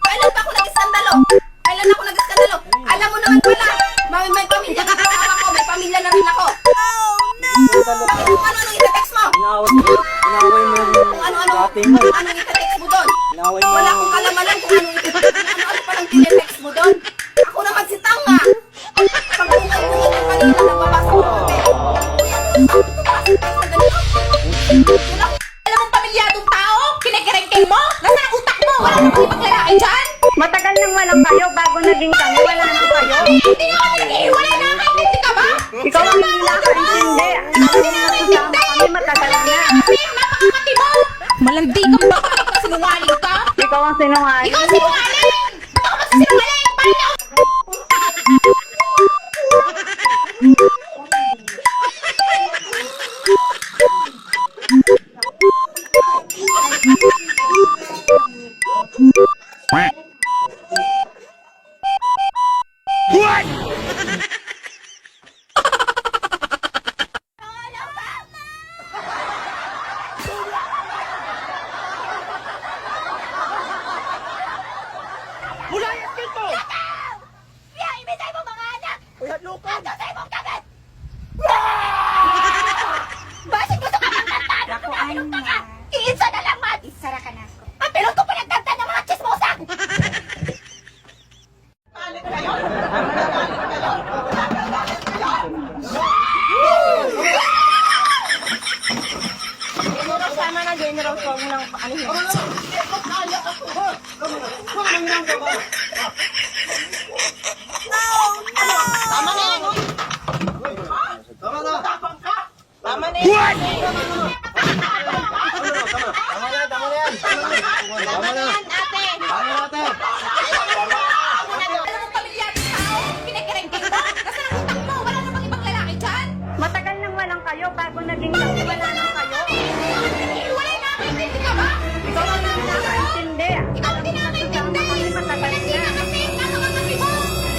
Kailan pa ako nag-iskandalo? Kailan ako nag-iskandalo? Alam mo naman pala, may pamilya ka kasama ko, may pamilya na rin ako. Oh no! Ano itetext mo? Inaway mo yung dati mo. Anong itetext mo doon? Inaway mo Wala yung... akong kalamanan kung ano palang tinetext mo doon. Ako naman si Tanga. Pag-uungay mo yan kanina, nababasa ko ang alam mong pamilyadong tao? Kinikerengkeng mo? Nasaan ang utak mo? Wala namang ibang lalaki dyan? Matagal nang walang kayo bago naging kami. Wala na kayo. Hindi naman nag-iiwalay na kami. Hindi ka ba? Ikaw ang hindi nakakaintindi. Nasasama kami matagal na. Napakakati mo! Malandi kang baka sinungaling ka? Ikaw ang sinungaling. Ikaw sinungaling! Ba't ako magsisinungaling? Paano? Imitay mo mga anak! Ato sa imong kabit! Bakit gusto ka magkantan? Ako, Anya. Iisa na lang, man! Isara ka na ako. Ang piloto pa nagkantan ng mga chismosa! Sama na general ko ng ano yun. Tama na yan! Tama na yan! Ate! Alam mo pamilyadong tao? Kinikerengkeng mo? Nasaan ang utak mo? Wala namang ibang lalaki dyan? Matagal nang walang kayo bago naging kami. Wala na kayo. Iiwalay na kami! Hindi ka ba? Ikaw ang hindi nakakaintindi. Ikaw hindi nakakaintindi! Kami matagal Hindi na. na kasi! Nakakatabi mo!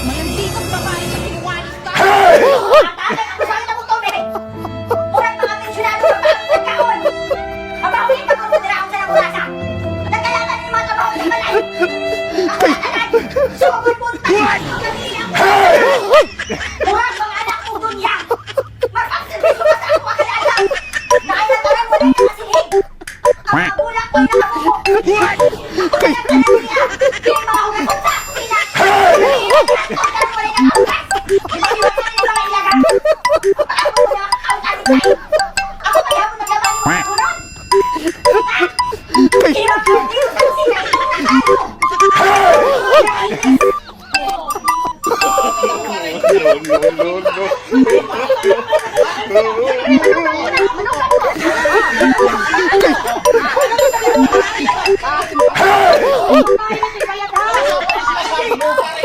Malandi kang babae na sinungaling ka! Tatay ang kasama mo to, bebe! Urat mga pensyonado sa pagkakaon! Abawi yung pagkakunira ako sa nakulasa! Nagkalaman ng mga trabaho sa balay! Ako na tanan! Sumapot mo tayo! Kanina mo! Buhat mga anak mo dunya! Magpagservisyo ka sa ako akalasan! Nakinataran mo na yung kasihig! Ang mga bulak ko yung nakakuha! Ako na tanan niya! Hindi mga ugat sa kusina! Nakikita mo rin ang ugat! Hindi mo na yung mga ilaga! Ako na nakakautan sa'yo! Ako kaya mo naglaban yung mga tulong! Kinakautin sa kusina! Ano